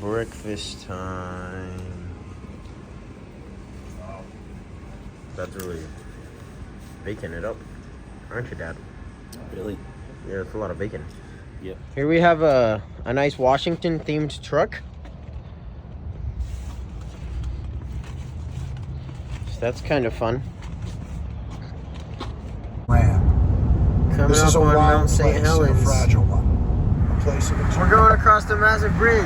Breakfast time. That's really baking it up, aren't you, Dad? Really? Yeah, it's a lot of bacon. Yep. Here we have a nice Washington themed truck. So that's kind of fun. Coming This is up a on wild Mount St. place, Helens. a fragile one. A place of We're going across the massive bridge.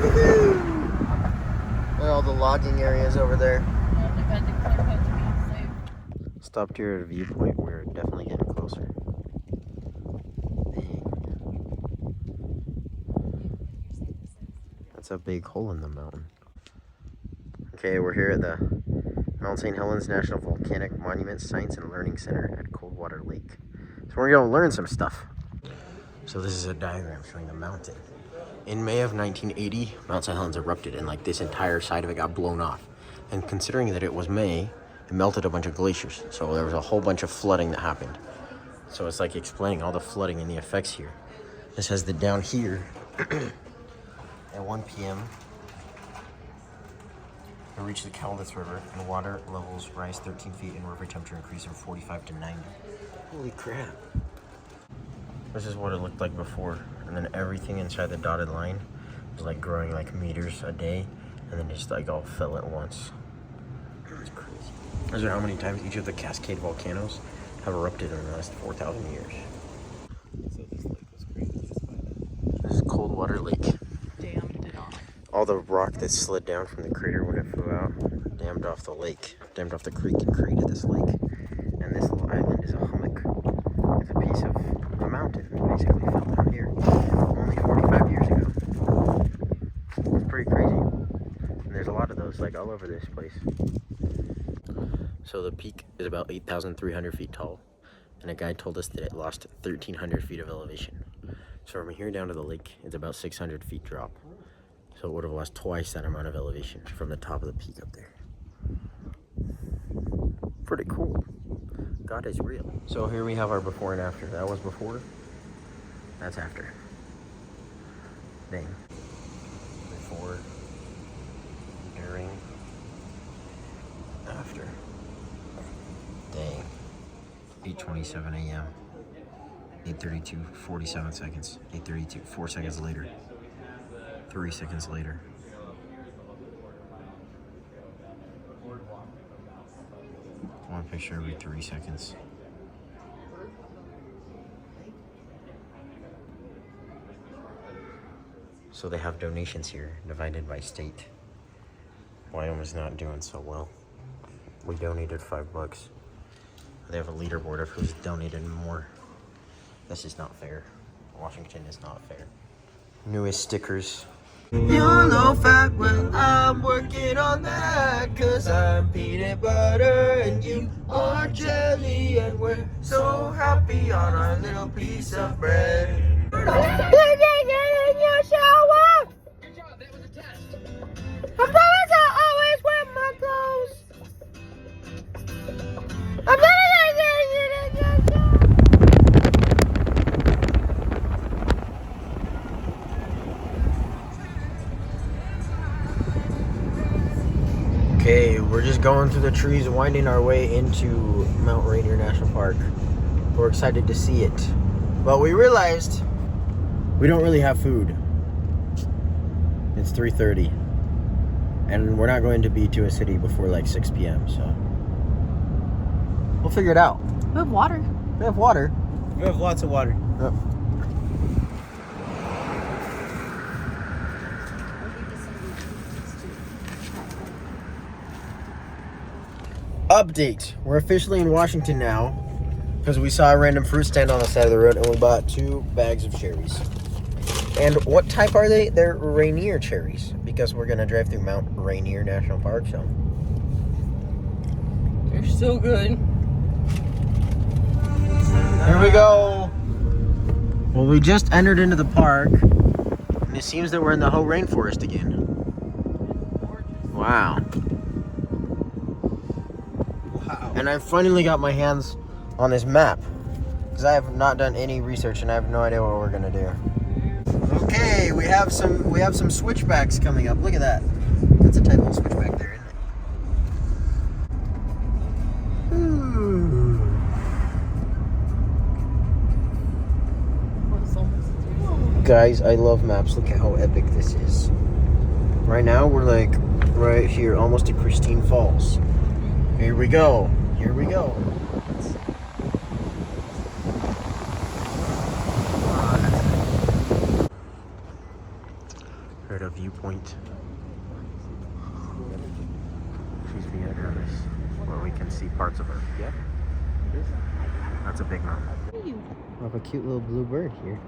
Woohoo! All the logging areas over there. Stopped here at a viewpoint. We're definitely getting closer. Dang. That's a big hole in the mountain. Okay, we're here at the Mount St. Helens National Volcanic Monument Science and Learning Center at Coldwater Lake. So we're going to learn some stuff. So this is a diagram showing the mountain. In May of 1980, Mount St. Helens erupted and like this entire side of it got blown off. And considering that it was May, it melted a bunch of glaciers. So there was a whole bunch of flooding that happened. So it's like explaining all the flooding and the effects here. This has the down here at 1 p.m. We reach the Caldus River and water levels rise 13 feet and river temperature increase from 45 to 90. Holy crap. This is what it looked like before. And then everything inside the dotted line was like growing like meters a day. And then just like all fell at once. It's crazy. Those are how many times each of the Cascade volcanoes have erupted in the last 4,000 years. So this lake was created just by that. This is Coldwater Lake. Dammed it off. All the rock that slid down from the crater when it flew out dammed off the lake, dammed off the creek and created this lake. And this little island is a hummock. It's a piece of a mountain. It basically fell down here only 45 years ago. It's pretty crazy. And there's a lot of those like all over this place. So the peak is about 8,300 feet tall. And a guide told us that it lost 1,300 feet of elevation. So from here down to the lake, it's about 600 feet drop. So it would have lost twice that amount of elevation from the top of the peak up there. Pretty cool. God is real. So here we have our before and after. That was before. That's after. Dang. Before. During. After. Dang. 8:27 a.m. 8:32, 47 seconds. 8:32, 4 seconds later. 3 seconds later. One picture every 3 seconds. So they have donations here, divided by state. Wyoming's not doing so well. We donated $5. They have a leaderboard of who's donated more. This is not fair. Washington is not fair. Newest stickers. You're low fat, well I'm working on that. Cause I'm peanut butter and you are jelly. And we're so happy on our little piece of bread. You're naked in your shower! Good job, that was a test. I promise I'll always wear my clothes. I'm not naked in your shower. Okay, we're just going through the trees, winding our way into Mount Rainier National Park. We're excited to see it. But we realized we don't really have food. It's 3:30. And we're not going to be to a city before like 6 p.m. So we'll figure it out. We have water. We have water. We have lots of water. Yep. Update. We're officially in Washington now because we saw a random fruit stand on the side of the road and we bought 2 bags of cherries. And what type are they? They're Rainier cherries because we're going to drive through Mount Rainier National Park. So They're so good. here we go. Well, we just entered into the park and it seems that we're in the whole rainforest again. Wow. And I finally got my hands on this map because I have not done any research and I have no idea what we're gonna do. Okay, have some switchbacks coming up. Look at that. That's a tight little switchback there, isn't it? Ooh. Guys, I love maps. Look at how epic this is. Right now, we're like right here, almost at Christine Falls. Here we go. Here we go. We're at a viewpoint. She's Vietnamese, where we can see parts of her. Yeah. That's a big mountain. Where are you? We have a cute little blue bird here.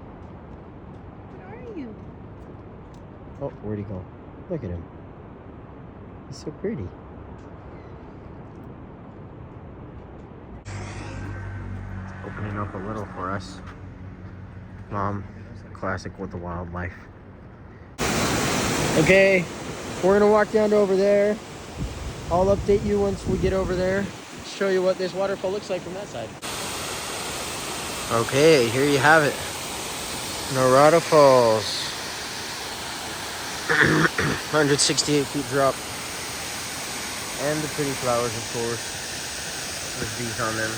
Where are you? Oh, where'd he go? Look at him. He's so pretty. Opening up a little for us. Mom, classic with the wildlife. Okay, we're gonna walk down to over there. I'll update you once we get over there. Show you what this waterfall looks like from that side. Okay, here you have it. Norada Falls. 168 feet drop. And the pretty flowers, of course. There's bees on them.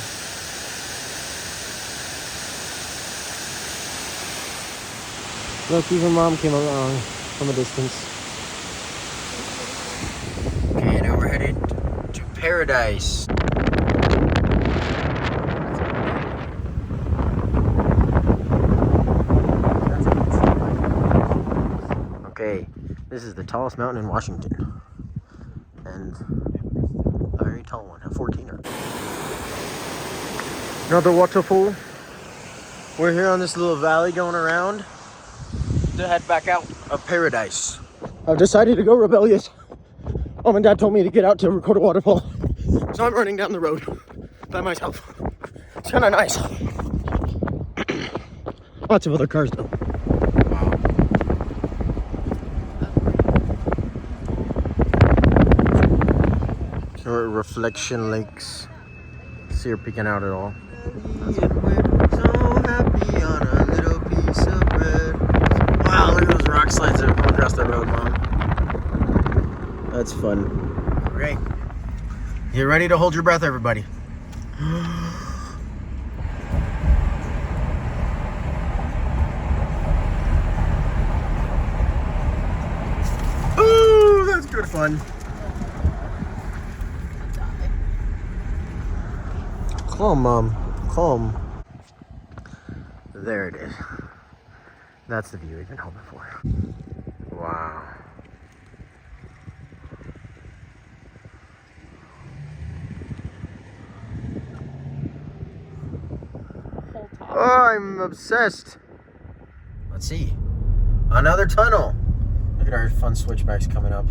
Look, even Mom came along from a distance. Okay, now we're headed to Paradise. Okay, this is the tallest mountain in Washington. And a very tall one, a 14er. Another waterfall. We're here on this little valley going around to head back out of Paradise. I've decided to go rebellious. Mom and Dad told me to get out to record a waterfall. So I'm running down the road by myself. It's kind of nice. Lots of other cars though. Short reflection lakes. See her peeking out at all. We're so happy on a little piece of bread. Wow, look at those rock slides that are going across the road, Mom. That's fun. Okay. Get ready to hold your breath, everybody. Ooh, that's good fun. Calm, Mom. Calm. There it is. That's the view we've been hoping for. Wow. Oh, I'm obsessed. Let's see. Another tunnel. Look at our fun switchbacks coming up.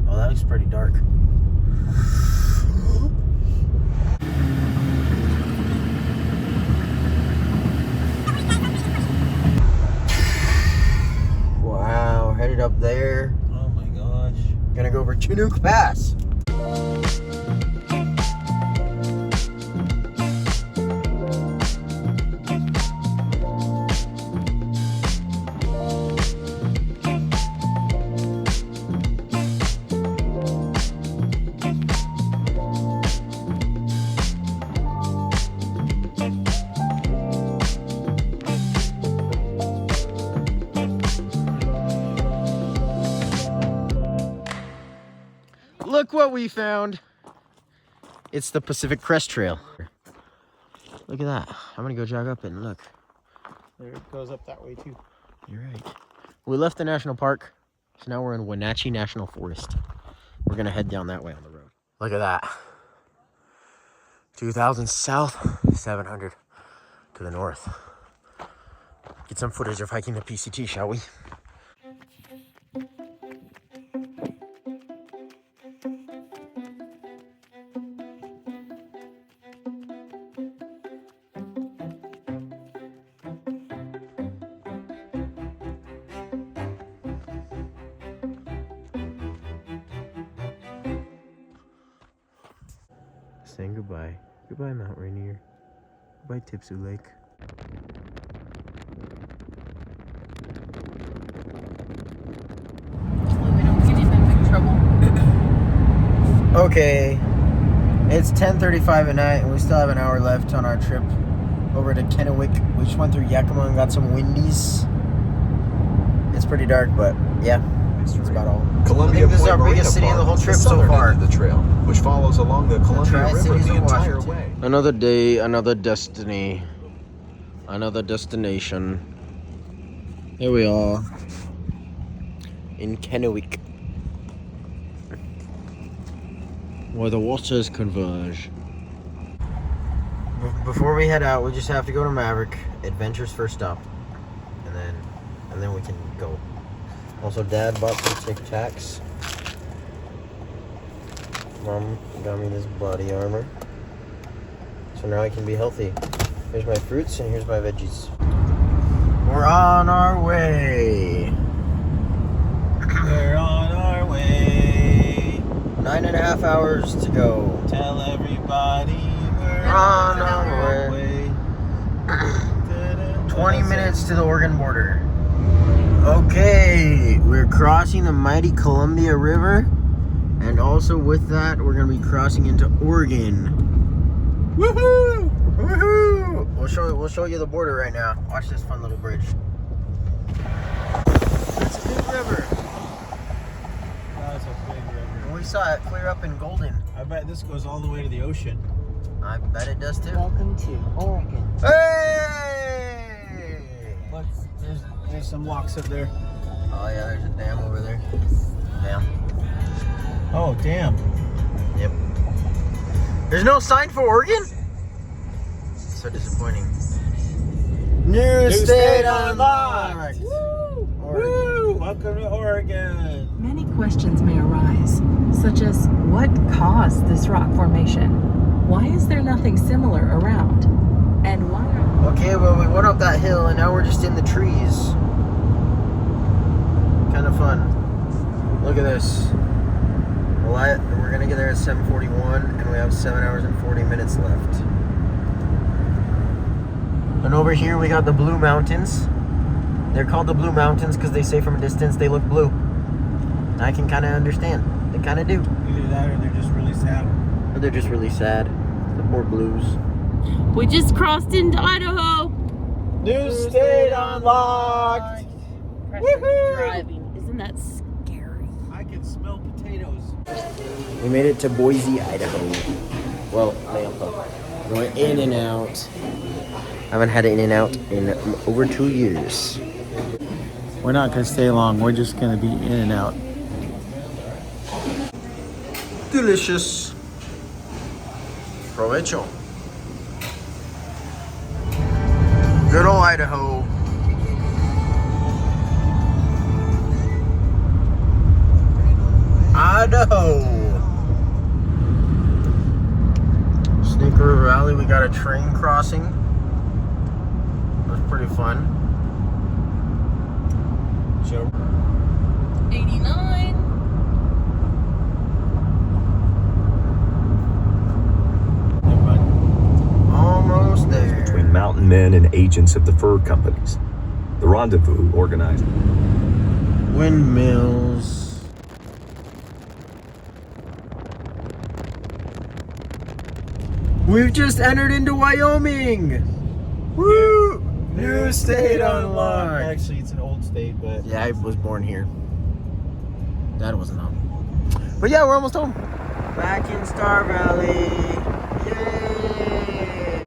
Oh, that looks pretty dark. Wow, headed up there. Oh my gosh. Gonna go over Chinook Pass. Look what we found. It's the Pacific Crest Trail. Look at that. I'm gonna go jog up it and look. There it goes up that way too. You're right. We left the national park, so now we're in Wenatchee National Forest. We're gonna head down that way on the road. Look at that. 2,000 south, 700 to the north. Get some footage of hiking the PCT, shall we? Saying goodbye. Goodbye, Mount Rainier. Goodbye, Tipsoo Lake. Okay, it's 10:35 at night, and we still have an hour left on our trip over to Kennewick. We just went through Yakima and got some Wendy's. It's pretty dark, but yeah, that's about all. Columbia I think this is our Point biggest city in the whole Marina trip Park, so southern far. end of the trail, which follows along the Columbia River Tri-Cities the of entire Washington. way. Another day, another destiny, another destination. Here we are in Kennewick, where the waters converge. Before we head out, we just have to go to Maverick, Adventure's first stop, and then we can go. Also, Dad bought some Tic Tacs. Mom got me this body armor, so now I can be healthy. Here's my fruits and here's my veggies. We're on our way. We're on our way. 9.5 hours to go. Tell everybody we're On our way. 20 minutes to the Oregon border. Okay, we're crossing the mighty Columbia River, and also with that, we're gonna be crossing into Oregon. Woohoo! Woohoo! We'll show you the border right now. Watch this fun little bridge. It's a big river. That's a big river. We saw it clear up in Golden. I bet this goes all the way to the ocean. I bet it does too. Welcome to Oregon. Hey! Look, there's some locks up there. Oh yeah, there's a dam over there. Dam. Oh, damn. Yep. There's no sign for Oregon? So disappointing. New state unlocked! Woo! Oregon. Woo! Welcome to Oregon. Many questions may arise, such as what caused this rock formation? Why is there nothing similar around? And why are... Okay, well, we went up that hill and now we're just in the trees. Kind of fun. Look at this. Well, we're gonna get there at 7:41 and we have 7 hours and 40 minutes left. And over here we got the Blue Mountains. They're called the Blue Mountains because they say from a distance they look blue. I can kind of understand. They kind of do. Either that or they're just really sad. Or they're just really sad. The poor blues. We just crossed into Idaho. New state unlocked! Preston's driving. Isn't that scary? I can smell potatoes. We made it to Boise, Idaho. Well, Lampa. We're in and out. I haven't had an In-N-Out in over 2 years. We're not gonna stay long. We're just gonna be in and out. Delicious. Provecho. Good old Idaho. Idaho. Snake River Valley, we got a train crossing. It was pretty fun. So 89. almost there. Between mountain men and agents of the fur companies. The rendezvous organized. Windmills. We've just entered into Wyoming. Woo! New state unlocked. Actually, it's an old state, but Yeah, I was born here. Dad wasn't home. But yeah, we're almost home. Back in Star Valley.